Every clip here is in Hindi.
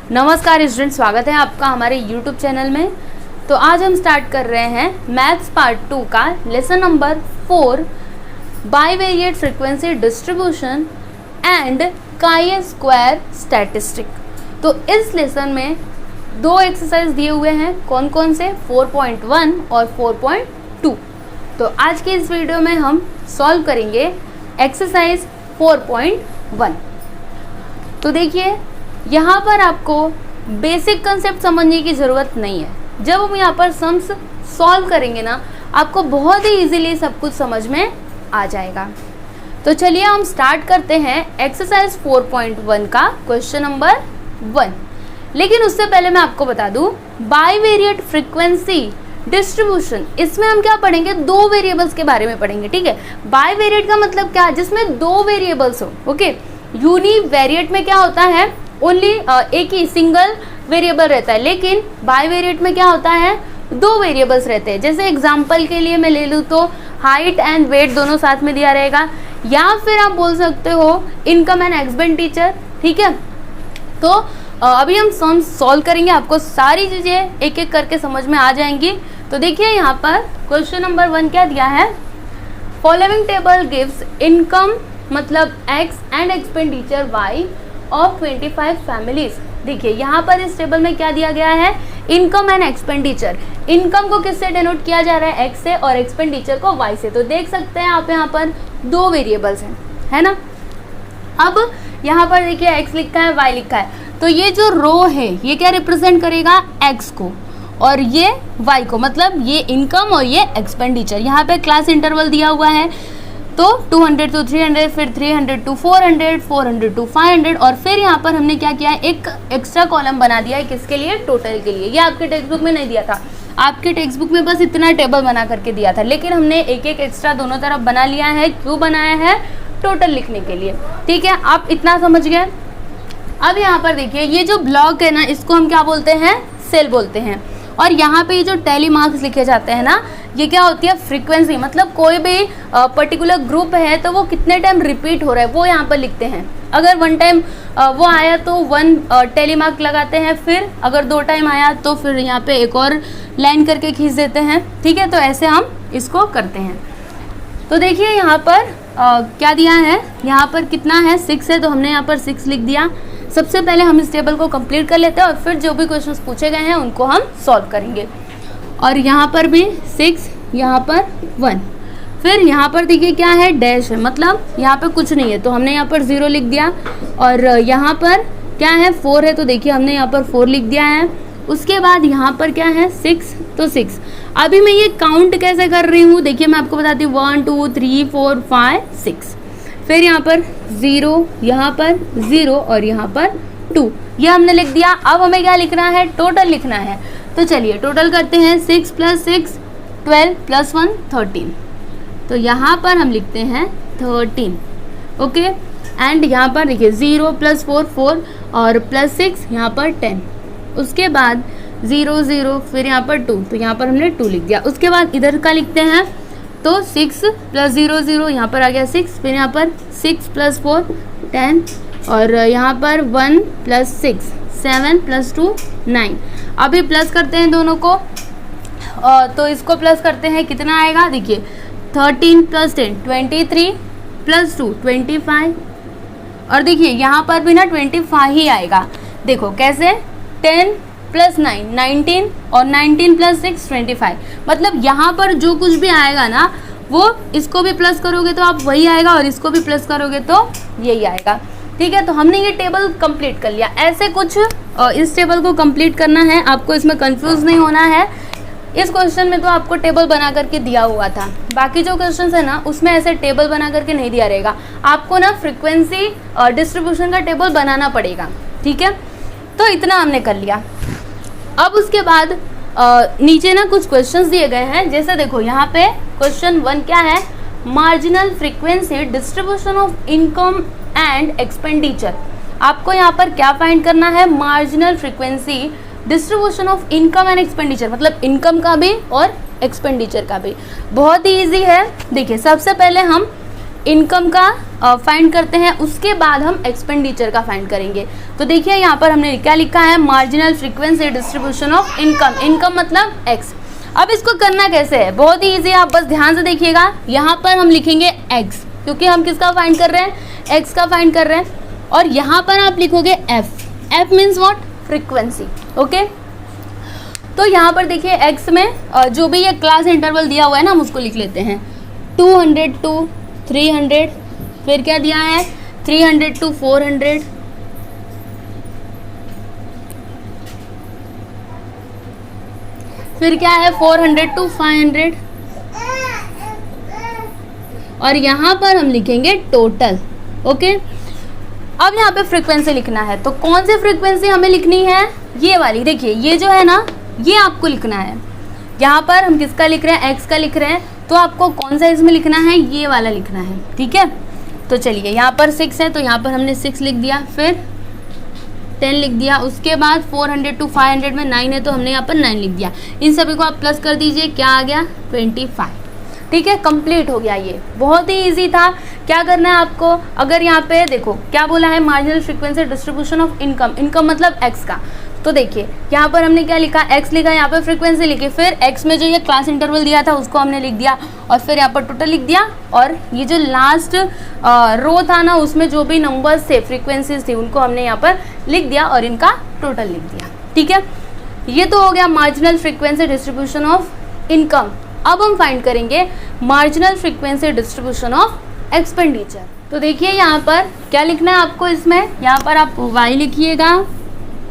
नमस्कार स्टूडेंट, स्वागत है आपका हमारे YouTube चैनल में। तो आज हम स्टार्ट कर रहे हैं मैथ्स पार्ट 2 का lesson number 4 bivariate frequency distribution and chi square statistic. तो इस लेसन में दो एक्सरसाइज दिए हुए हैं, कौन कौन से, 4.1 और 4.2। तो आज की इस वीडियो में हम सॉल्व करेंगे एक्सरसाइज 4.1। तो देखिए यहाँ पर आपको बेसिक कंसेप्ट समझने की ज़रूरत नहीं है। जब हम यहाँ पर सम्स सॉल्व करेंगे ना, आपको बहुत ही इजीली सब कुछ समझ में आ जाएगा। तो चलिए हम स्टार्ट करते हैं एक्सरसाइज 4.1 का क्वेश्चन नंबर 1। लेकिन उससे पहले मैं आपको बता दूं, बाईवेरिएट फ्रीक्वेंसी डिस्ट्रीब्यूशन, इसमें हम क्या पढ़ेंगे, दो वेरिएबल्स के बारे में पढ़ेंगे। ठीक है, बाईवेरिएट का मतलब क्या है, जिसमें दो वेरिएबल्स हो। ओके, यूनिवेरिएट में क्या होता है, ओनली एक ही सिंगल वेरिएबल रहता है, लेकिन बाईवेरिएट में क्या होता है, दो वेरिएबल्स रहते हैं। जैसे एग्जांपल के लिए मैं ले लूँ तो हाइट एंड वेट दोनों साथ में दिया रहेगा, या फिर आप बोल सकते हो इनकम एंड एक्सपेंडिचर। ठीक है, तो अभी हम सम सॉल्व करेंगे, आपको सारी चीज़ें एक एक करके समझ में आ जाएंगी। तो देखिए यहाँ पर क्वेश्चन नंबर 1 क्या दिया है, फॉलोइंग टेबल गिव्स इनकम मतलब x and expenditure y of 25 families. देखिए यहाँ पर इस टेबल में क्या दिया गया है, इनकम एंड एक्सपेंडिचर। इनकम को किससे डिनोट किया जा रहा है, x से, और एक्सपेंडिचर को y से। तो देख सकते हैं आप यहाँ पर दो वेरिएबल्स हैं, है ना। अब यहाँ पर देखिए x लिखा है, y लिखा है, तो ये जो रो है ये क्या रिप्रेजेंट करेगा, x को, और ये y को, मतलब ये इनकम और ये एक्सपेंडिचर। यहाँ पे क्लास इंटरवल दिया हुआ है, तो 200 to 300, फिर 300 to 400, 400 to 500, और फिर यहाँ पर हमने क्या किया है, एक एक्स्ट्रा कॉलम बना दिया है, किसके लिए, टोटल के लिए। ये आपके टेक्स्ट बुक में नहीं दिया था, आपके टेक्स्ट बुक में बस इतना टेबल बना करके दिया था, लेकिन हमने एक एक एक्स्ट्रा दोनों तरफ बना लिया है। क्यों बनाया है, टोटल लिखने के लिए। ठीक है, आप इतना समझ गए। अब यहाँ पर देखिए ये जो ब्लॉक है ना, इसको हम क्या बोलते हैं, सेल बोलते हैं। और यहाँ पे ये जो टैली मार्क्स लिखे जाते हैं ना, ये क्या होती है, फ्रीक्वेंसी, मतलब कोई भी पर्टिकुलर ग्रुप है तो वो कितने टाइम रिपीट हो रहा है वो यहाँ पर लिखते हैं। अगर 1 टाइम वो आया तो 1 टैली मार्क लगाते हैं, फिर अगर 2 टाइम आया तो फिर यहाँ पे एक और लाइन करके खींच देते हैं। ठीक है, तो ऐसे हम इसको करते हैं। तो देखिए यहाँ पर क्या दिया है, यहाँ पर कितना है, 6 है, तो हमने यहाँ पर 6 लिख दिया। सबसे पहले हम इस टेबल को कंप्लीट कर लेते हैं और फिर जो भी क्वेश्चंस पूछे गए हैं उनको हम सॉल्व करेंगे। और यहाँ पर भी 6, यहाँ पर 1, फिर यहाँ पर देखिए क्या है, डैश है, मतलब यहाँ पे कुछ नहीं है, तो हमने यहाँ पर 0 लिख दिया। और यहाँ पर क्या है, 4 है, तो देखिए हमने यहाँ पर 4 लिख दिया है। उसके बाद यहाँ पर क्या है, 6, तो 6। अभी मैं ये काउंट कैसे कर रही हूँ, देखिए मैं आपको बताती हूँ, 1 2 3 4 5 6, फिर यहाँ पर 0, यहाँ पर 0, और यहाँ पर 2, ये हमने लिख दिया। अब हमें क्या लिखना है, टोटल लिखना है। तो चलिए टोटल करते हैं, 6 + 6 12 + 1 13, तो यहाँ पर हम लिखते हैं 13। ओके, एंड यहाँ पर देखिए 0 + 4 4, और +6 यहाँ पर 10। उसके बाद 0 0, फिर यहाँ पर 2, तो यहाँ पर हमने 2 लिख दिया। उसके बाद इधर का लिखते हैं, तो 6 + 0 0, यहाँ पर आ गया 6, फिर यहाँ पर 6 + 4 10, और यहाँ पर 1 + 6 7 + 2 9। अभी प्लस करते हैं दोनों को, तो इसको प्लस करते हैं, कितना आएगा, देखिए 13 + 10 23 + 2 25, और देखिए यहाँ पर भी ना 25 ही आएगा। देखो कैसे, 10 + 9 19, और 19 + 6 25, मतलब यहाँ पर जो कुछ भी आएगा ना, वो इसको भी प्लस करोगे तो आप वही आएगा, और इसको भी प्लस करोगे तो यही आएगा। ठीक है, तो हमने ये टेबल कंप्लीट कर लिया। ऐसे कुछ इस टेबल को कंप्लीट करना है, आपको इसमें कंफ्यूज नहीं होना है। इस क्वेश्चन में तो आपको टेबल बना करके दिया हुआ था, बाकी जो क्वेश्चन है ना उसमें ऐसे टेबल बना करके नहीं दिया रहेगा, आपको ना फ्रीक्वेंसी डिस्ट्रीब्यूशन का टेबल बनाना पड़ेगा। ठीक है, तो इतना हमने कर लिया। अब उसके बाद नीचे ना कुछ क्वेश्चंस दिए गए हैं, जैसे देखो यहाँ पे क्वेश्चन 1 क्या है, marginal frequency distribution of income and expenditure. आपको यहाँ पर क्या फाइंड करना है, marginal frequency distribution of income and expenditure, मतलब इनकम का भी और एक्सपेंडिचर का भी। बहुत ही ईजी है। देखिए सबसे पहले हम इनकम का फाइंड करते हैं, उसके बाद हम एक्सपेंडिचर का फाइंड करेंगे। तो देखिए यहाँ पर हमने क्या लिखा है, marginal frequency distribution of income. Income मतलब एक्स। अब इसको करना कैसे है, बहुत ही ईजी है, आप बस ध्यान से देखिएगा। यहाँ पर हम लिखेंगे एक्स, क्योंकि हम किसका फाइंड कर रहे हैं, एक्स का फाइंड कर रहे हैं। और यहाँ पर आप लिखोगे F. F means what, frequency. Okay, तो यहाँ पर देखिए एक्स में जो भी ये क्लास इंटरवल दिया हुआ है ना, हम उसको लिख लेते हैं 200 to 300, फिर क्या दिया है 300 to 400, फिर क्या है 400 to 500, और यहाँ पर हम लिखेंगे टोटल। ओके, अब यहाँ पे फ्रीक्वेंसी लिखना है, तो कौन सी फ्रीक्वेंसी हमें लिखनी है, ये वाली। देखिए ये जो है ना, ये आपको लिखना है। यहाँ पर हम किसका लिख रहे हैं, एक्स का लिख रहे हैं, तो आपको कौन सा इसमें लिखना है, ये वाला लिखना है। ठीक है, तो चलिए यहाँ पर 6 है, तो यहाँ पर हमने 6 लिख दिया, फिर 10 लिख दिया, उसके बाद 400 to 500 में 9 है, तो हमने यहाँ पर 9 लिख दिया। इन सभी को आप प्लस कर दीजिए, क्या आ गया 25। ठीक है, कंप्लीट हो गया। ये बहुत ही इजी था। क्या करना है आपको, अगर यहाँ पे देखो क्या बोला है, marginal frequency distribution of income. Income मतलब एक्स का। तो देखिए यहाँ पर हमने क्या लिखा, एक्स लिखा, यहाँ पर फ्रीक्वेंसी लिखी, फिर एक्स में जो ये क्लास इंटरवल दिया था उसको हमने लिख दिया, और फिर यहाँ पर टोटल लिख दिया, और ये जो लास्ट रो था ना, उसमें जो भी नंबर्स थे, फ्रीक्वेंसीज थी, उनको हमने यहाँ पर लिख दिया और इनका टोटल लिख दिया। ठीक है, ये तो हो गया marginal frequency distribution of income. अब हम फाइंड करेंगे marginal frequency distribution of expenditure. तो देखिए यहाँ पर क्या लिखना है आपको, इसमें यहाँ पर आप y लिखिएगा,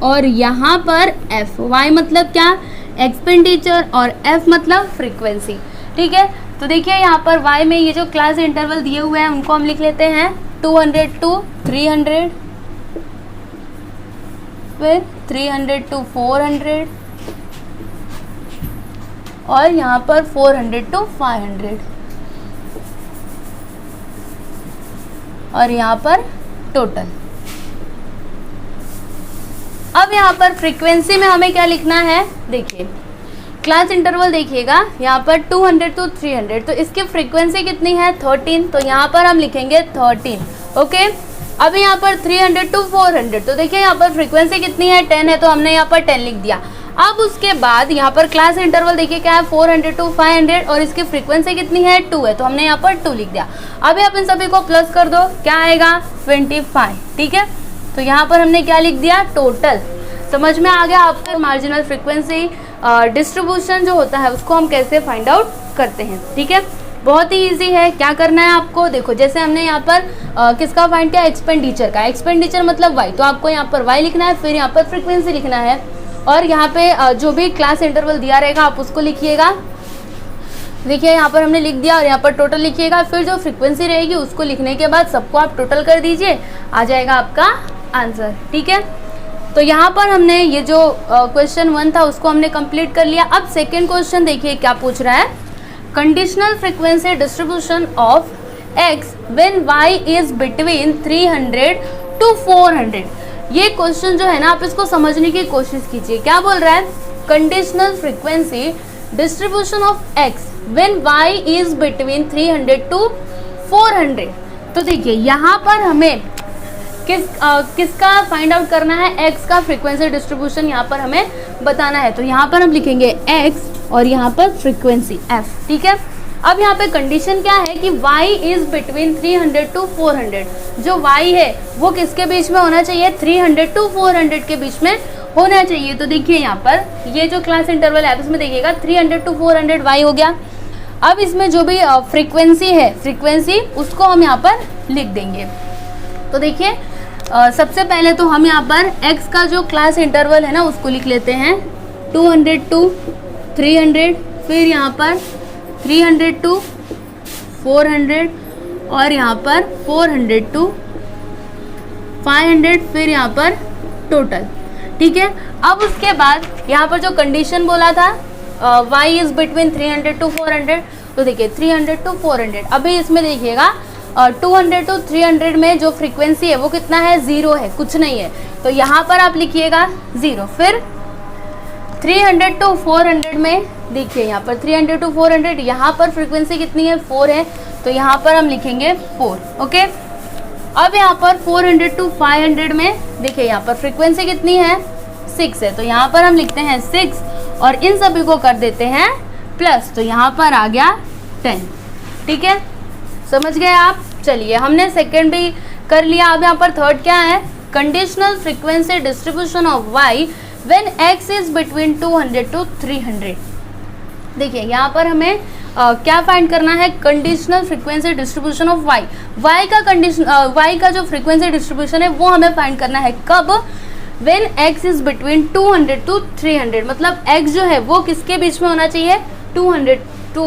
और यहाँ पर f। y मतलब क्या, एक्सपेंडिचर, और f मतलब फ्रीक्वेंसी। ठीक है, तो देखिए यहाँ पर y में ये जो क्लास इंटरवल दिए हुए हैं उनको हम लिख लेते हैं 200 to 300, फिर 300 to 400, और यहाँ पर 400 to 500, और यहाँ पर टोटल। अब यहाँ पर फ्रीक्वेंसी में हमें क्या लिखना है, देखिए क्लास इंटरवल देखिएगा, यहाँ पर 200 to 300, तो इसकी फ्रीक्वेंसी कितनी है 13, तो यहाँ पर हम लिखेंगे 13। ओके, अब यहाँ पर 300 to 400, तो देखिए यहाँ पर फ्रीक्वेंसी कितनी है 10 है, तो हमने यहाँ पर 10 लिख दिया। अब उसके बाद यहाँ पर क्लास इंटरवल देखिए क्या है 400 to 500, और इसकी फ्रीक्वेंसी कितनी है 2 है, तो हमने यहाँ पर 2 लिख दिया। अभी आप इन सभी को प्लस कर दो, क्या आएगा 25। ठीक है, तो यहाँ पर हमने क्या लिख दिया, टोटल। समझ में आ गया आपको मार्जिनल फ्रीक्वेंसी डिस्ट्रीब्यूशन जो होता है उसको हम कैसे फाइंड आउट करते हैं। ठीक है, बहुत ही इजी है। क्या करना है आपको, देखो जैसे हमने यहाँ पर किसका फाइंड किया, एक्सपेंडिचर का। एक्सपेंडिचर मतलब वाई, तो आपको यहाँ पर वाई लिखना है, फिर यहाँ पर फ्रीक्वेंसी लिखना है, और यहाँ पे जो भी क्लास इंटरवल दिया रहेगा आप उसको लिखिएगा। देखिए यहाँ पर हमने लिख दिया, और यहाँ पर टोटल लिखिएगा, फिर जो फ्रीक्वेंसी रहेगी उसको लिखने के बाद सबको आप टोटल कर दीजिए, आ जाएगा आपका आंसर। ठीक है, तो यहाँ पर हमने ये जो क्वेश्चन 1 था उसको हमने कंप्लीट कर लिया। अब सेकेंड क्वेश्चन देखिए क्या पूछ रहा है, conditional frequency distribution of X when Y is between 300 to 400। ये क्वेश्चन जो है ना, आप इसको समझने की कोशिश कीजिए। क्या बोल रहा है, conditional frequency distribution of X when Y is between 300 to 400। तो देखिए यहाँ पर हमें किसका फाइंड आउट करना है, एक्स का फ्रीक्वेंसी डिस्ट्रीब्यूशन यहाँ पर हमें बताना है। तो यहाँ पर हम लिखेंगे एक्स, और यहाँ पर फ्रीक्वेंसी एफ। ठीक है, अब यहाँ पे कंडीशन क्या है कि y इज बिटवीन 300 to 400। जो y है वो किसके बीच में होना चाहिए, 300 to 400 के बीच में होना चाहिए। तो देखिए यहाँ पर ये जो क्लास इंटरवल है उसमें देखिएगा 300 to 400 y हो गया। अब इसमें जो भी फ्रीक्वेंसी है, फ्रीक्वेंसी उसको हम यहाँ पर लिख देंगे। तो देखिए सबसे पहले तो हम यहाँ पर x का जो क्लास इंटरवल है ना उसको लिख लेते हैं 200 to 300, फिर यहाँ पर 300 to 400, और यहाँ पर 400 to 500, फिर यहाँ पर टोटल। ठीक है, अब उसके बाद यहाँ पर जो कंडीशन बोला था y इज बिटवीन 300 to 400, तो देखिए 300 to 400। अभी इसमें देखिएगा 200 to 300 में जो फ्रीक्वेंसी है वो कितना है, 0 है, कुछ नहीं है, तो यहाँ पर आप लिखिएगा 0। फिर 300 to 400 में देखिए यहाँ पर 300 to 400, यहाँ पर फ्रीक्वेंसी कितनी है 4 है, तो यहाँ पर हम लिखेंगे 4। ओके, अब यहाँ पर 400 to 500 में देखिए यहाँ पर फ्रीक्वेंसी कितनी है, 6 है, तो यहाँ पर हम लिखते हैं 6 और इन सभी को कर देते हैं प्लस, तो यहाँ पर आ गया 10। ठीक है, समझ गए आप। चलिए, हमने सेकंड भी कर लिया। अब यहाँ पर थर्ड क्या है, conditional frequency distribution of Y when X is between 200 to 300। देखिए यहाँ पर हमें क्या फाइंड करना है, conditional frequency distribution of Y. Y का कंडीशन वाई का जो फ्रीक्वेंसी डिस्ट्रीब्यूशन है वो हमें फाइंड करना है कब, when X is between 200 to 300, मतलब एक्स जो है वो किसके बीच में होना चाहिए, 200 to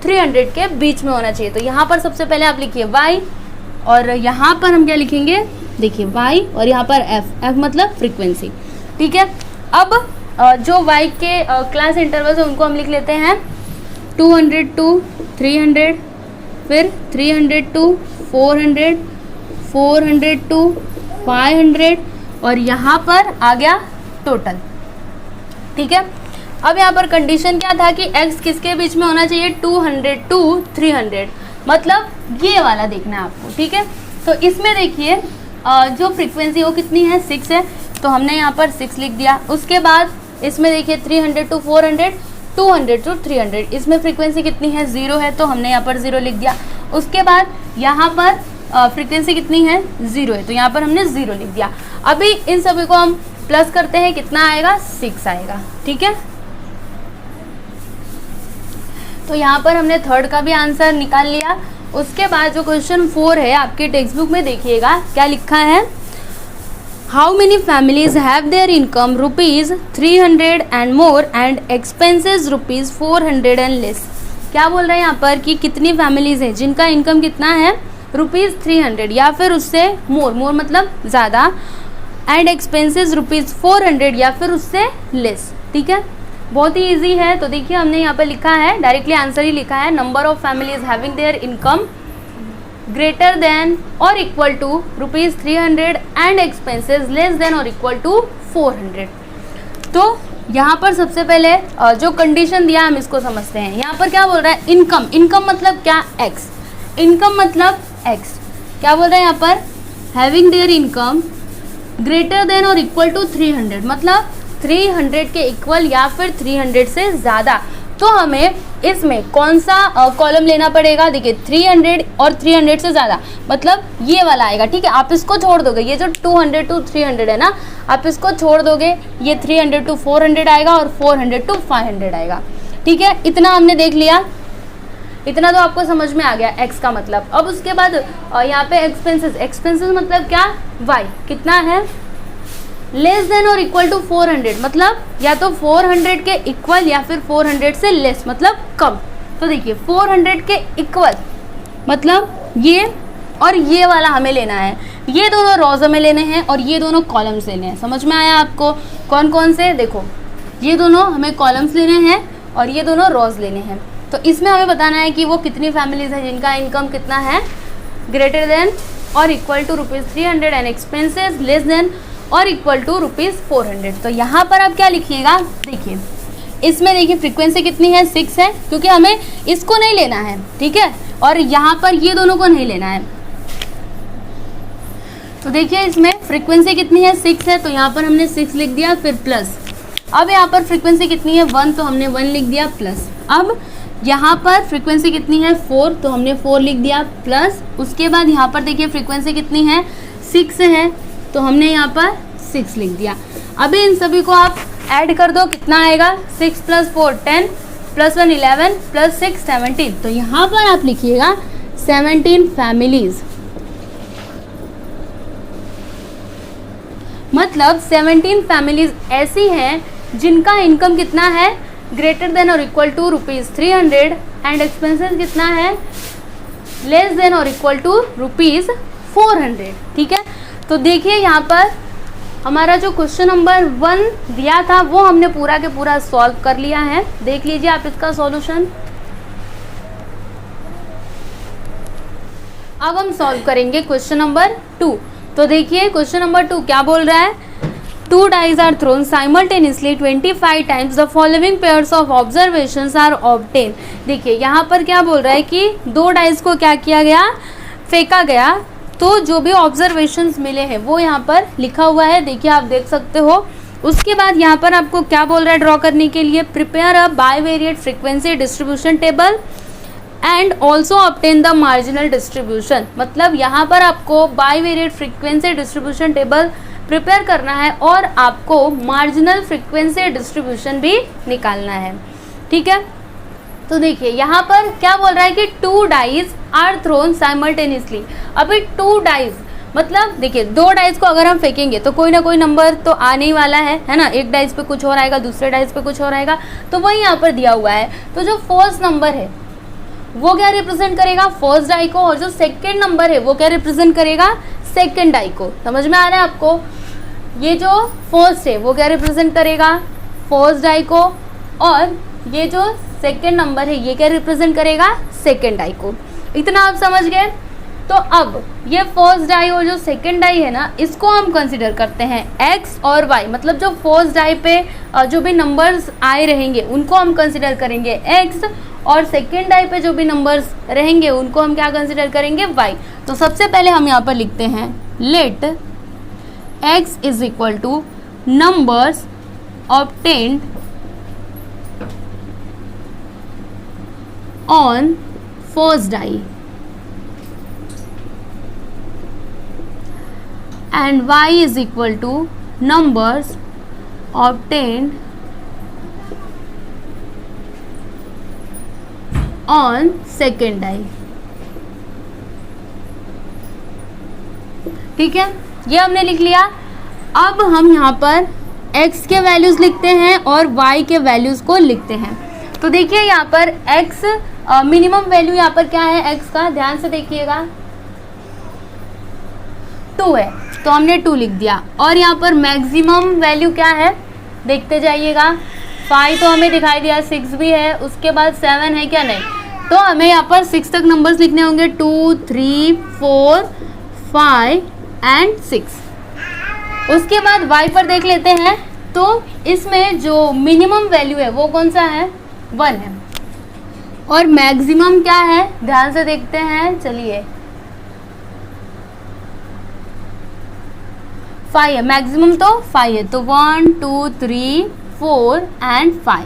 300 के बीच में होना चाहिए। तो यहाँ पर सबसे पहले आप लिखिए y और यहाँ पर हम क्या लिखेंगे, देखिए y और यहाँ पर f मतलब फ्रीक्वेंसी। ठीक है, अब जो y के क्लास इंटरवल्स है उनको हम लिख लेते हैं 200 to 300, फिर 300 to 400, 400 to 500 और यहाँ पर आ गया टोटल। ठीक है, अब यहाँ पर कंडीशन क्या था कि x किसके बीच में होना चाहिए, 200 to 300, मतलब ये वाला देखना है आपको। ठीक है, तो इसमें देखिए जो फ्रीक्वेंसी वो कितनी है, 6 है, तो हमने यहाँ पर 6 लिख दिया। उसके बाद इसमें देखिए 300 to 400, 200 to 300, इसमें फ्रीक्वेंसी कितनी है, 0 है, तो हमने यहाँ पर 0 लिख दिया। उसके बाद यहाँ पर फ्रीक्वेंसी कितनी है, 0 है, तो यहाँ पर हमने 0 लिख दिया। अभी इन सभी को हम प्लस करते हैं, कितना आएगा, 6 आएगा। ठीक है, तो यहाँ पर हमने थर्ड का भी आंसर निकाल लिया। उसके बाद जो क्वेश्चन 4 है आपके टेक्स्ट बुक में देखिएगा क्या लिखा है, how many families have their income ₹300 and more and expenses ₹400 and less. क्या बोल रहे हैं यहाँ पर कि कितनी फैमिलीज हैं जिनका इनकम कितना है, ₹300 या फिर उससे मोर, मोर मतलब ज़्यादा, एंड एक्सपेंसेस ₹400 या फिर उससे लेस। ठीक है, बहुत ही इजी है। तो देखिए हमने यहाँ पर लिखा है, डायरेक्टली आंसर ही लिखा है, number of families having their income greater than और equal to ₹300 and expenses less than और इक्वल टू 400। तो यहाँ पर सबसे पहले जो कंडीशन दिया हम इसको समझते हैं। यहाँ पर क्या बोल रहा है, इनकम, इनकम मतलब क्या, एक्स, इनकम मतलब एक्स। क्या बोल रहा है यहाँ पर, having their income greater than और इक्वल टू 300, मतलब 300 के इक्वल या फिर 300 से ज़्यादा। तो हमें इसमें कौन सा कॉलम लेना पड़ेगा, देखिए 300 और 300 से ज़्यादा, मतलब ये वाला आएगा। ठीक है, आप इसको छोड़ दोगे, ये जो 200 to 300 है ना, आप इसको छोड़ दोगे, ये 300 to 400 आएगा और 400 to 500 आएगा। ठीक है, इतना हमने देख लिया, इतना तो आपको समझ में आ गया एक्स का मतलब। अब उसके बाद यहाँ पे एक्सपेंसेस, एक्सपेंसेस मतलब क्या, वाई कितना है, लेस देन और इक्वल टू 400, मतलब या तो 400 के इक्वल या फिर 400 से लेस मतलब कम। तो देखिए 400 के इक्वल मतलब ये और ये वाला हमें लेना है, ये दोनों रॉज हमें लेने हैं और ये दोनों कॉलम्स लेने हैं। समझ में आया आपको, कौन कौन से, देखो ये दोनों हमें कॉलम्स लेने हैं और ये दोनों रॉज लेने हैं। तो इसमें हमें बताना है कि वो कितनी फैमिलीज हैं जिनका इनकम कितना है, ग्रेटर देन और equal to ₹300 and expenses less than और इक्वल टू ₹400। तो यहाँ पर आप क्या लिखिएगा, देखिए इसमें देखिए फ्रीक्वेंसी कितनी है, 6 है, क्योंकि हमें इसको नहीं लेना है। ठीक है, और यहाँ पर ये दोनों को नहीं लेना है। तो देखिए इसमें फ्रीक्वेंसी कितनी है, 6 है, तो यहाँ पर हमने 6 लिख दिया, फिर प्लस। अब यहाँ पर फ्रीक्वेंसी कितनी है, 1, तो हमने 1 लिख दिया, प्लस। अब यहाँ पर फ्रीक्वेंसी कितनी है, 4, तो हमने 4 लिख दिया, प्लस। उसके बाद यहाँ पर देखिए फ्रीक्वेंसी कितनी है, 6 है, तो हमने यहाँ पर 6 लिख दिया। अभी इन सभी को आप ऐड कर दो, कितना आएगा, 6 + 4 10 + 1 11 + 6 17। तो यहाँ पर आप लिखिएगा 17 फैमिलीज, मतलब 17 फैमिलीज ऐसी हैं जिनका इनकम कितना है, ग्रेटर देन और इक्वल टू ₹300 एंड एक्सपेंसेस कितना है, लेस देन और इक्वल टू ₹400। ठीक है, तो देखिए यहाँ पर हमारा जो क्वेश्चन नंबर 1 दिया था वो हमने पूरा के पूरा सॉल्व कर लिया है। देख लीजिए आप इसका सॉल्यूशन। अब हम सॉल्व करेंगे क्वेश्चन नंबर 2। तो देखिए क्वेश्चन नंबर 2 क्या बोल रहा है, 2 dice are thrown simultaneously 25 times, the following pairs of observations are obtained। देखिए यहाँ पर क्या बोल रहा है कि 2 डाइस को क्या किया गया, फेंका गया, तो जो भी ऑब्जर्वेशंस मिले हैं वो यहाँ पर लिखा हुआ है, देखिए आप देख सकते हो। उसके बाद यहाँ पर आपको क्या बोल रहा है ड्रॉ करने के लिए, prepare a bivariate frequency distribution table and also obtain the marginal distribution. मतलब यहाँ पर आपको bivariate frequency distribution table prepare करना है और आपको मार्जिनल फ्रीक्वेंसी डिस्ट्रीब्यूशन भी निकालना है, ठीक है। तो देखिए यहाँ पर क्या बोल रहा है कि 2 डाइज आर थ्रोन साइमल्टेनियसली। अभी 2 डाइज मतलब देखिए 2 डाइस को अगर हम फेंकेंगे तो कोई ना कोई नंबर तो आने ही वाला है ना। एक डाइस पे कुछ और आएगा, दूसरे डाइस पे कुछ और आएगा, तो वही यहाँ पर दिया हुआ है। तो जो फर्स्ट नंबर है वो क्या रिप्रेजेंट करेगा, फर्स्ट डाई को, और जो सेकंड नंबर है वो क्या रिप्रेजेंट करेगा, सेकंड डाई को। समझ में आ रहा है आपको। ये जो फर्स्ट है वो क्या रिप्रेजेंट करेगा, फर्स्ट डाई को, और ये जो सेकंड नंबर है ये क्या रिप्रेजेंट करेगा, सेकंड डाई को। इतना आप समझ गए। तो अब ये फर्स्ट डाई और जो सेकंड डाई है ना, इसको हम कंसिडर करते हैं x और y। मतलब जो फर्स्ट डाई पे जो भी नंबर्स आए रहेंगे उनको हम कंसिडर करेंगे x, और सेकंड डाई पे जो भी नंबर्स रहेंगे उनको हम क्या कंसिडर करेंगे, y। तो सबसे पहले हम यहाँ पर लिखते हैं let x is equal to numbers obtained on first die and y is equal to numbers obtained on second die। ठीक है, ये हमने लिख लिया। अब हम यहाँ पर x के वैल्यूज लिखते हैं और y के वैल्यूज को लिखते हैं। तो देखिए यहाँ पर x मिनिमम वैल्यू यहाँ पर क्या है x का, ध्यान से देखिएगा 2 है, तो हमने 2 लिख दिया। और यहाँ पर मैक्सिमम वैल्यू क्या है देखते जाइएगा, 5 तो हमें दिखाई दिया, 6 भी है, उसके बाद 7 है क्या, नहीं। तो हमें यहाँ पर 6 तक नंबर्स लिखने होंगे, 2 3 4 5 एंड 6। उसके बाद y पर देख लेते हैं, तो इसमें जो मिनिमम वैल्यू है वो कौन सा है, 1 है, और मैक्सिमम क्या है ध्यान से देखते हैं, चलिए 5 है, मैक्सिमम तो 5 है, तो 1 2 3 4 एंड 5।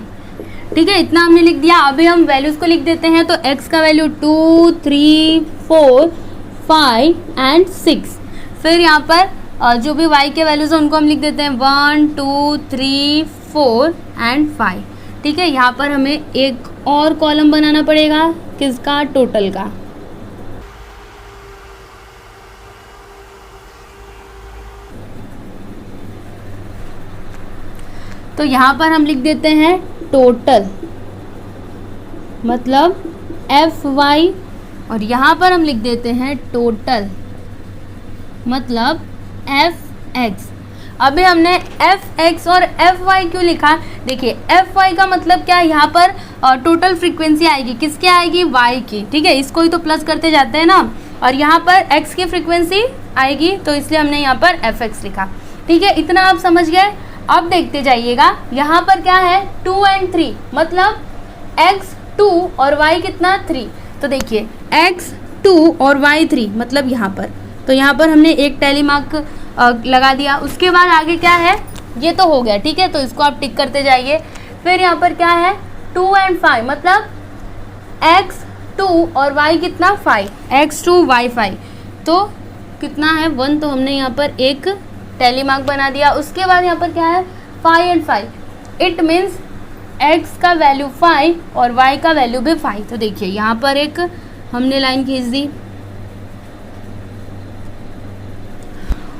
ठीक है, इतना हमने लिख दिया। अभी हम वैल्यूज को लिख देते हैं। तो x का वैल्यू 2 3 4 5 एंड 6। फिर यहाँ पर जो भी y के वैल्यूज हैं उनको हम लिख देते हैं 1 2 3 4 एंड 5। ठीक है, यहाँ पर हमें एक और कॉलम बनाना पड़ेगा, किसका, टोटल का। तो यहाँ पर हम लिख देते हैं टोटल, मतलब FY, और यहाँ पर हम लिख देते हैं टोटल मतलब FX। अभी हमने FX और FY क्यों लिखा, देखिए FY का मतलब क्या है, यहाँ पर टोटल फ्रीक्वेंसी आएगी, किसकी आएगी, Y की। ठीक है, इसको ही तो प्लस करते जाते हैं ना, और यहाँ पर X की फ्रीक्वेंसी आएगी, तो इसलिए हमने यहाँ पर FX लिखा। ठीक है, इतना आप समझ गए। अब देखते जाइएगा, यहाँ पर क्या है 2 एंड 3, मतलब x 2 और y कितना 3। तो देखिए x 2 और y 3, मतलब यहाँ पर, तो यहाँ पर हमने एक टैली मार्क लगा दिया। उसके बाद आगे क्या है, ये तो हो गया। ठीक है, तो इसको आप टिक करते जाइए। फिर यहाँ पर क्या है 2 एंड 5, मतलब x 2 और y कितना 5, x 2 y 5, तो कितना है 1, तो हमने यहाँ पर एक टैली मार्क बना दिया। उसके बाद यहाँ पर क्या है 5 एंड 5, इट मीन्स x का वैल्यू 5 और y का वैल्यू भी 5। तो देखिए यहाँ पर एक हमने लाइन खींच दी।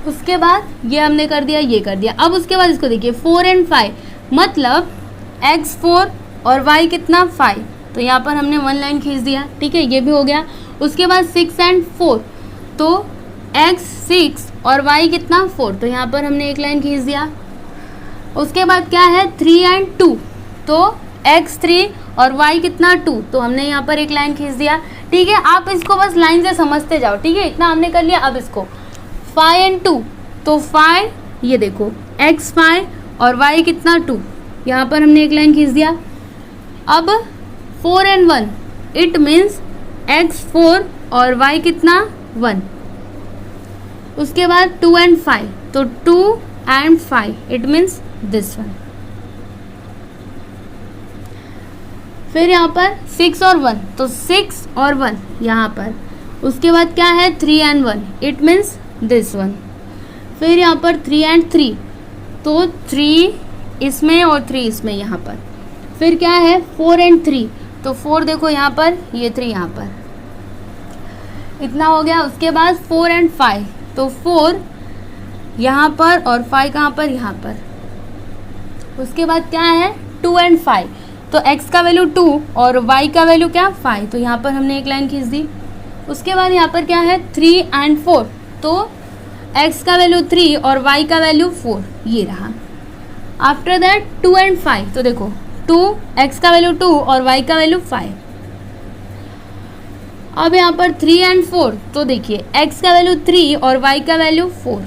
उसके बाद ये हमने कर दिया, ये कर दिया। अब उसके बाद इसको देखिए 4 एंड 5, मतलब x 4 और y कितना 5, तो यहाँ पर हमने 1 लाइन खींच दिया। ठीक है, ये भी हो गया। उसके बाद 6 एंड 4, तो x 6 और y कितना 4, तो यहाँ पर हमने एक लाइन खींच दिया। उसके बाद क्या है 3 एंड 2, तो x 3 और y कितना 2, तो हमने यहाँ पर एक लाइन खींच दिया। ठीक है, आप इसको बस लाइन से समझते जाओ। ठीक है, इतना हमने कर लिया। अब इसको 5 एंड 2, तो 5, ये देखो x 5 और y कितना 2, यहाँ पर हमने एक लाइन खींच दिया। अब 4 and 1 इट मीन्स x 4 और y कितना 1। उसके बाद 2 and 5 तो 2 and 5 it means this one. फिर यहाँ पर 6 और 1 तो 6 और 1 यहाँ पर। उसके बाद क्या है 3 and 1 it means this one. फिर यहाँ पर 3 and 3 तो 3 इसमें और 3 इसमें यहाँ पर। फिर क्या है 4 and 3 तो 4 देखो यहाँ पर, ये 3 यहाँ पर, इतना हो गया। उसके बाद 4 and 5 तो 4 यहाँ पर और 5 कहाँ पर, यहाँ पर। उसके बाद क्या है 2 and 5 तो x का वैल्यू 2 और y का वैल्यू क्या 5, तो यहाँ पर हमने एक लाइन खींच दी। उसके बाद यहाँ पर क्या है 3 and 4 तो x का वैल्यू 3 और y का वैल्यू 4, ये रहा। आफ्टर दैट 2 and 5 तो देखो 2 x का वैल्यू 2 और y का वैल्यू 5। अब यहाँ पर 3 and 4 तो देखिए x का वैल्यू 3 और y का वैल्यू 4।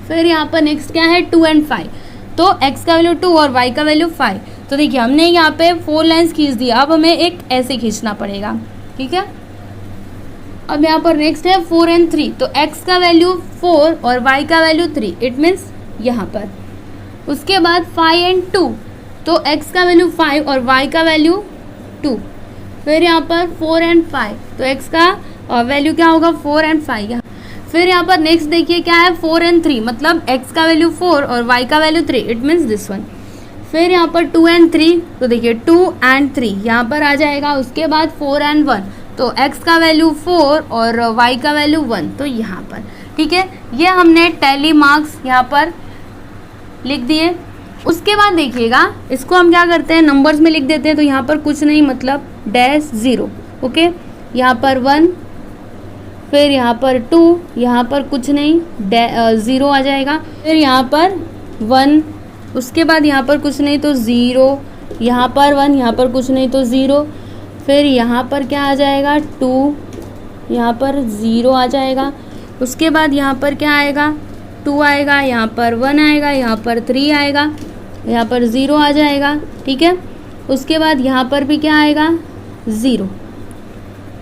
फिर यहाँ पर नेक्स्ट क्या है 2 and 5 तो x का वैल्यू 2 और y का वैल्यू 5। तो देखिए हमने यहाँ पे 4 लाइन्स खींच दिया, अब हमें एक ऐसे खींचना पड़ेगा, ठीक है। अब यहाँ पर नेक्स्ट है 4 and 3 तो x का वैल्यू 4 और y का वैल्यू 3 इट मीन्स यहाँ पर। उसके बाद 5 and 2 तो x का वैल्यू 5 और y का वैल्यू 2। फिर यहाँ पर 4 and 5 तो x का वैल्यू क्या होगा 4 and 5 यहाँ। फिर यहाँ पर नेक्स्ट देखिए क्या है 4 and 3 मतलब x का वैल्यू 4 और y का value 3 it means this one. फिर यहाँ पर 2 and 3 तो देखिए 2 and 3 यहाँ पर आ जाएगा। उसके बाद 4 and 1 तो x का वैल्यू 4 और y का वैल्यू 1 तो यहाँ पर, ठीक है। ये हमने टैली मार्क्स यहाँ पर लिख दिए। उसके बाद देखिएगा इसको हम क्या करते हैं नंबर्स में लिख देते हैं। तो यहाँ पर कुछ नहीं मतलब डैश 0, ओके। यहाँ पर 1, फिर यहाँ पर 2, यहाँ पर कुछ नहीं 0 आ जाएगा। फिर यहाँ पर 1, उसके बाद यहाँ पर कुछ नहीं तो 0, यहाँ पर 1, यहाँ पर कुछ नहीं तो 0। फिर यहाँ पर क्या आ जाएगा 2, यहाँ पर 0 आ जाएगा। उसके बाद यहाँ पर क्या आएगा 2 आएगा, यहाँ पर 1 आएगा, यहाँ पर 3 आएगा, यहाँ पर 0 आ जाएगा, ठीक है। उसके बाद यहाँ पर भी क्या आएगा 0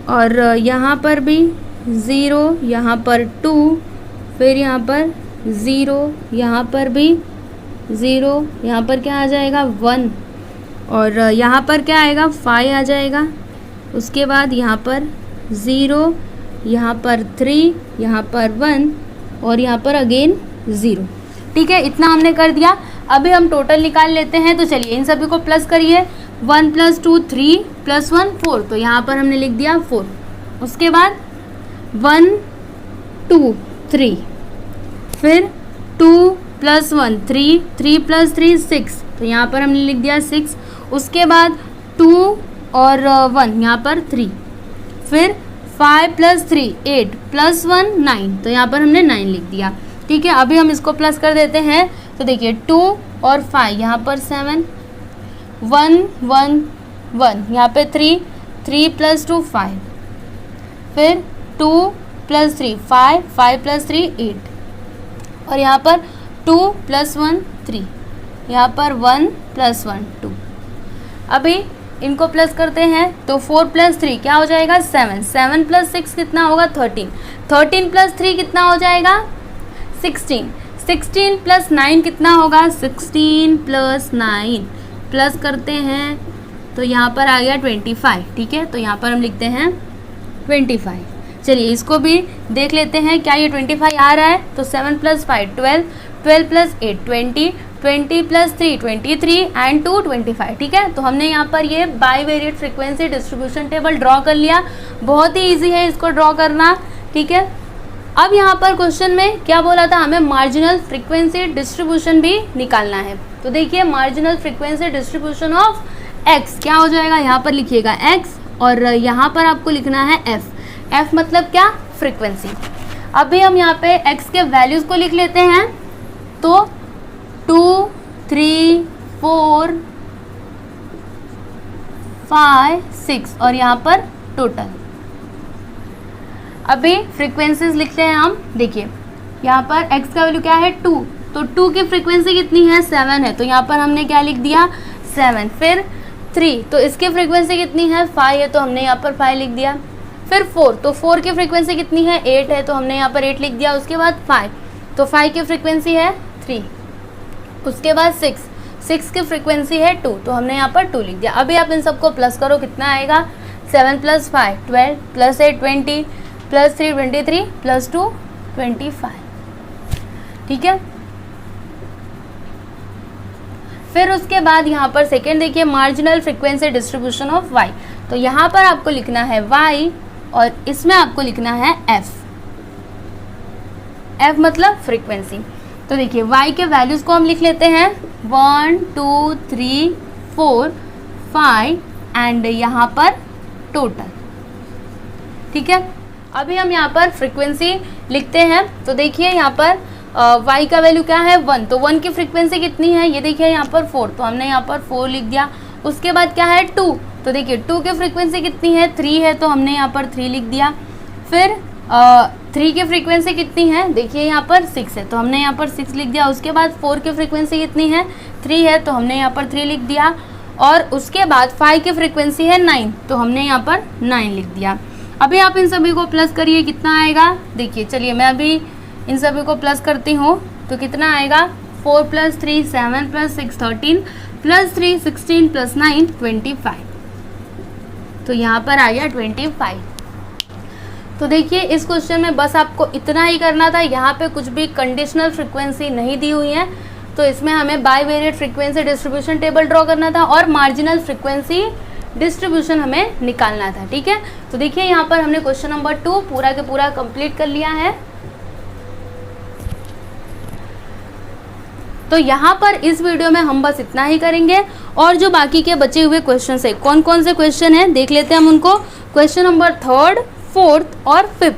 और यहाँ पर भी 0, यहाँ पर 2, फिर यहाँ पर 0, यहाँ पर भी 0, यहाँ पर क्या आ जाएगा 1 और यहाँ पर क्या आएगा 5 आ जाएगा। उसके बाद यहाँ पर 0, यहाँ पर 3, यहाँ पर 1 और यहाँ पर अगेन 0, ठीक है। इतना हमने कर दिया। अभी हम टोटल निकाल लेते हैं। तो चलिए इन सभी को प्लस करिए। 1 + 2 3 + 1 4 तो यहाँ पर हमने लिख दिया 4। उसके बाद 1 2 3, फिर 2 + 1 3, 3 + 3 6 तो यहाँ पर हमने लिख दिया 6। उसके बाद 2 और 1 यहाँ पर 3, फिर 5 + 3 8 + 1 9 तो यहाँ पर हमने 9 लिख दिया, ठीक है। अभी हम इसको प्लस कर देते हैं। तो देखिए 2 और 5 यहाँ पर 7, 1 1 1 यहाँ पे 3, 3 + 2 5, फिर 2 + 3 5, 5 + 3 8 और यहाँ पर 2 + 1 3, यहाँ पर 1 + 1 2। अभी इनको प्लस करते हैं तो 4 + 3 क्या हो जाएगा 7, 7 + 6 कितना होगा 13, 13 + 3 कितना हो जाएगा 16, 16 + 9 कितना होगा 16 + 9 प्लस करते हैं तो यहाँ पर आ गया 25, ठीक है। तो यहाँ पर हम लिखते हैं 25। चलिए इसको भी देख लेते हैं क्या ये 25 आ रहा है। तो 7 + 5 12, 12 + 8 20, 20 + 3 23 एंड 2 25, ठीक है। तो हमने यहाँ पर ये bivariate frequency distribution table draw कर लिया। बहुत ही इजी है इसको ड्रॉ करना, ठीक है। अब यहाँ पर क्वेश्चन में क्या बोला था, हमें मार्जिनल फ्रीक्वेंसी डिस्ट्रीब्यूशन भी निकालना है। तो देखिए marginal frequency distribution of x क्या हो जाएगा, यहाँ पर लिखिएगा x और यहाँ पर आपको लिखना है f मतलब क्या फ्रीक्वेंसी। अभी हम यहाँ पे x के वैल्यूज़ को लिख लेते हैं। तो 2 3 4 5 6 और यहाँ पर टोटल। अभी फ्रीक्वेंसीज लिखते हैं हम। देखिए यहाँ पर x का वैल्यू क्या है 2, तो 2 की फ्रीक्वेंसी कितनी है 7 है, तो यहाँ पर हमने क्या लिख दिया 7। फिर 3, तो इसकी फ्रीक्वेंसी कितनी है 5 है, तो हमने यहाँ पर 5 लिख दिया। फिर 4, तो 4 की फ्रीक्वेंसी कितनी है 8 है, तो हमने यहाँ पर 8 लिख दिया। उसके बाद 5, तो 5 की फ्रीक्वेंसी है 3। उसके बाद 6 की फ्रीक्वेंसी है 2, तो हमने यहाँ पर 2 लिख दिया। अभी आप इन सबको प्लस करो, कितना आएगा 7 + 5 12 + 8 20 + 3 23 + 2 25। ठीक है। फिर उसके बाद यहाँ पर सेकेंड देखिए, marginal frequency distribution of y। तो यहाँ पर आपको लिखना है y और इसमें आपको लिखना है f मतलब फ्रीक्वेंसी। तो देखिए y के वैल्यूज को हम लिख लेते हैं 1 2 3 4 5 एंड यहाँ पर टोटल। ठीक है। अभी हम यहाँ पर फ्रीक्वेंसी लिखते हैं। तो देखिए यहाँ पर y का वैल्यू क्या है 1, तो 1 की फ्रीक्वेंसी कितनी है, ये देखिए यहाँ पर 4, तो हमने यहाँ पर 4 लिख दिया। उसके बाद क्या है 2, तो देखिए 2 की फ्रीक्वेंसी कितनी है 3 है, तो हमने यहाँ पर 3 लिख दिया। फिर 3 की फ्रीक्वेंसी कितनी है, देखिए यहाँ पर 6 है, तो हमने यहाँ पर 6 लिख दिया। उसके बाद 4 की फ्रीक्वेंसी कितनी है 3 है, तो हमने यहाँ पर 3 लिख दिया। और उसके बाद 5 की फ्रीक्वेंसी है 9, तो हमने यहाँ पर 9 लिख दिया। अभी आप इन सभी को प्लस करिए, कितना आएगा देखिए। चलिए मैं अभी इन सभी को प्लस करती हूँ, तो कितना आएगा 4 + 3 7 + 6 13 + 3 16 + 9 25। तो यहाँ पर आ गया 25। तो देखिए इस क्वेश्चन में बस आपको इतना ही करना था। यहाँ पे कुछ भी कंडीशनल फ्रीक्वेंसी नहीं दी हुई है, तो इसमें हमें bivariate frequency distribution table draw करना था और मार्जिनल फ्रीक्वेंसी डिस्ट्रीब्यूशन हमें निकालना था। ठीक है। तो देखिए यहाँ पर हमने क्वेश्चन नंबर 2 पूरा के पूरा कंप्लीट कर लिया है। तो यहाँ पर इस वीडियो में हम बस इतना ही करेंगे और जो बाकी के बचे हुए क्वेश्चन है, कौन कौन से क्वेश्चन हैं देख लेते हैं हम उनको। क्वेश्चन नंबर 3, 4 और 5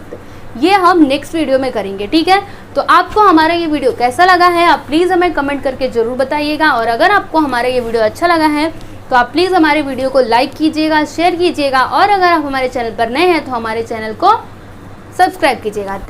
ये हम नेक्स्ट वीडियो में करेंगे। ठीक है। तो आपको हमारा ये वीडियो कैसा लगा है आप प्लीज़ हमें कमेंट करके ज़रूर बताइएगा। और अगर आपको हमारा ये वीडियो अच्छा लगा है तो आप प्लीज़ हमारे वीडियो को लाइक कीजिएगा, शेयर कीजिएगा और अगर आप हमारे चैनल पर नए हैं तो हमारे चैनल को सब्सक्राइब कीजिएगा।